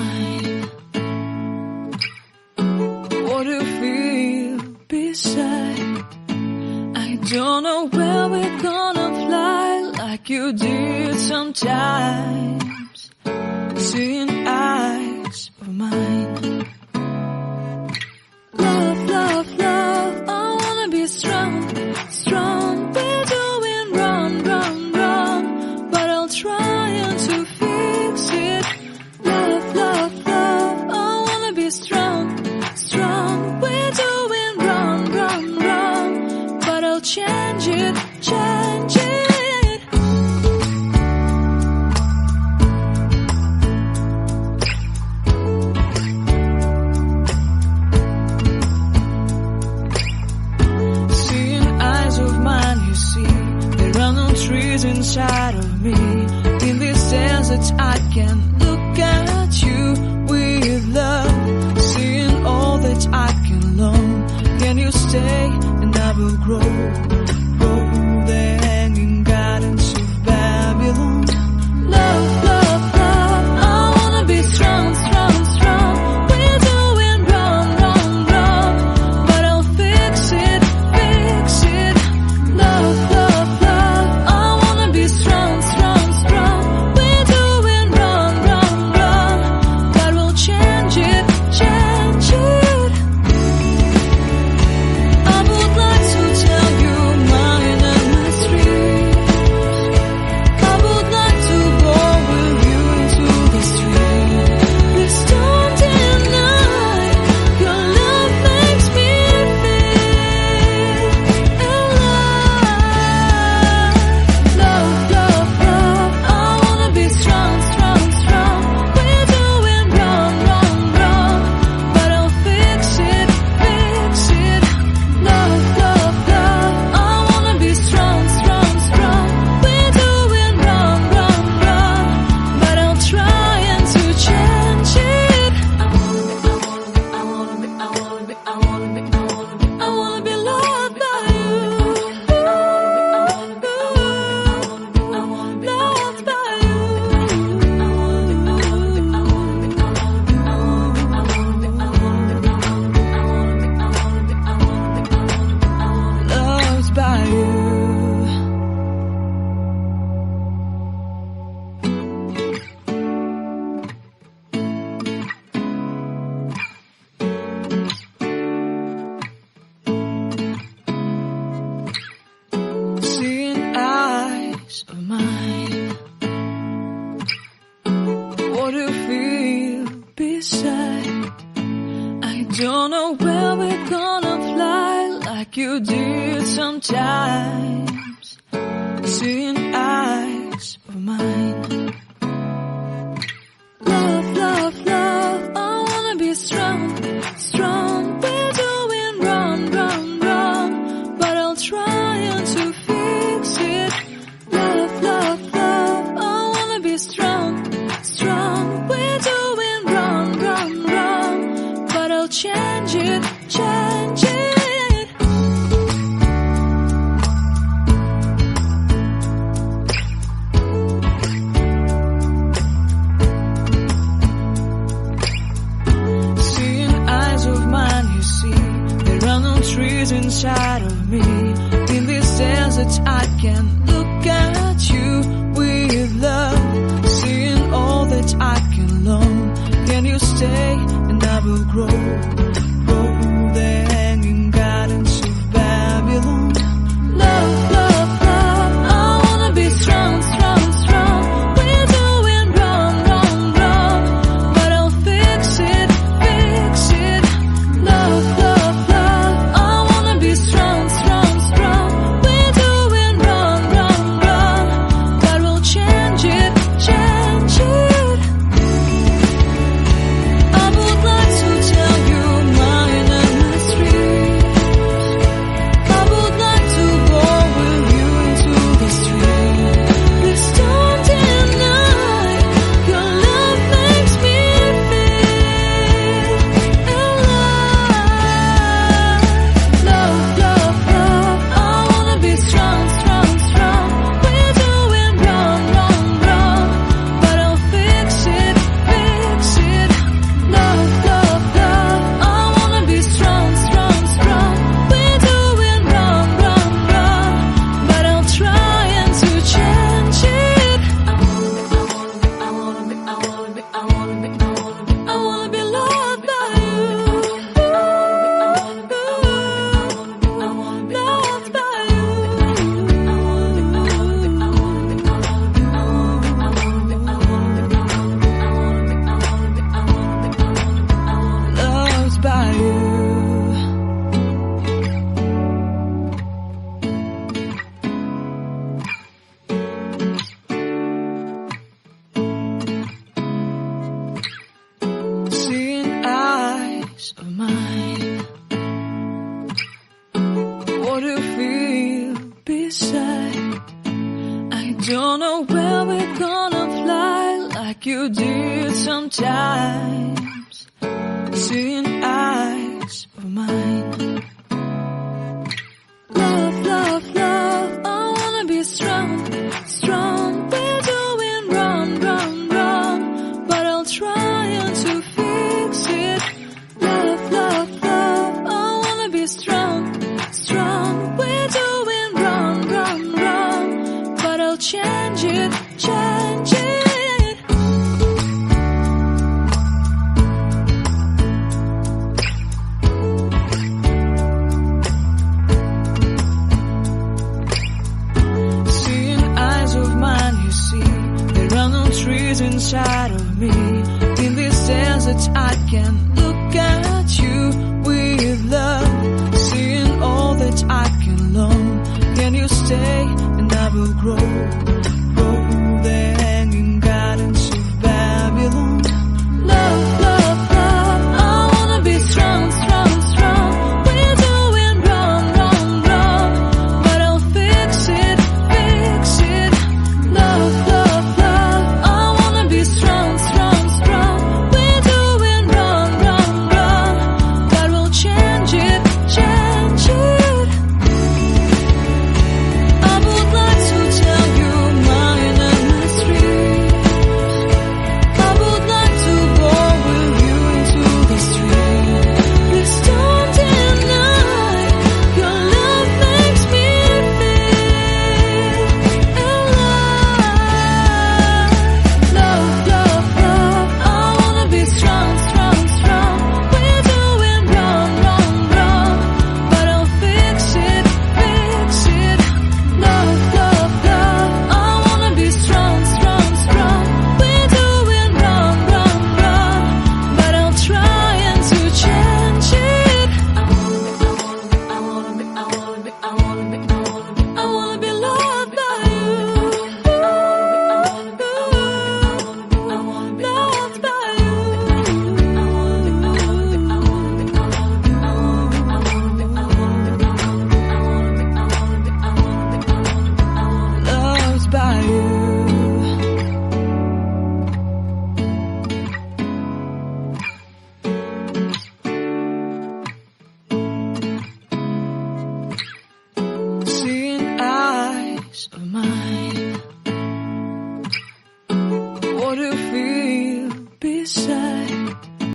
mine. What do you feel beside? I don't know where we're gonna fly like you did sometimes. Seeing eyes of mine. Love, love, love, I wanna be strong, strong. We're doing wrong, wrong, wrong, but I'll try to fix it. Love, love, love, I wanna be strong, strong. We're doing wrong, wrong, wrong, but I'll change it, change it. Trees inside of me. In this desert I can look at you with love. Seeing all that I can learn. Can you stay and I will grow? Grow the hanging gardens of Babylon. Love, love, love, I wanna be strong, strong, strong. We're doing wrong, wrong, wrong, but I'll fix it, fix it. Love, love, love, strong, strong, strong. We're doing wrong, wrong, wrong, but we'll change it, change it. I would like to tell you mine and my streets. I would like to go with you into the street. Please don't deny your love makes me feel alive. Love, love, love, I wanna be strong, strong, strong. We're doing wrong, wrong, wrong, but I'll fix it, fix it. Love, love, love, I wanna be strong, strong, strong. We're doing wrong, wrong, wrong, but I'll try to change it. I wanna be loved by you. Loved by you. Loved by you. Seeing eyes of mine. What do you feel beside? I don't know where we're gonna fly like you did sometimes. Seeing eyes of mine. Love, love, love, I wanna be strong, strong. We're doing wrong, wrong, wrong, but I'll try to fix it. Love, love, love, I wanna be strong, strong. We're doing wrong, wrong, wrong, but I'll change it, change it. Seeing eyes of mine, you see, there are no trees inside of me. In this desert I can look at you with love. Seeing all that I can learn. Can you stay and I will grow? Grow the hanging gardens of Babylon. Love, love, love, I wanna be strong, strong, strong. We're doing wrong, wrong, wrong, but I'll fix it, fix it. Love, love, love, I wanna be strong, strong, strong. We're doing wrong, wrong, wrong, but we'll change it, change it. I would like to tell you times, seeing eyes of mine. Love, love, love, I wanna be strong, strong. We're doing wrong, wrong, wrong, but I'll try to fix it. Love, love, love, I wanna be strong, strong. We're doing wrong, wrong, wrong, but I'll change it, change it. Trees inside of me. In this desert I can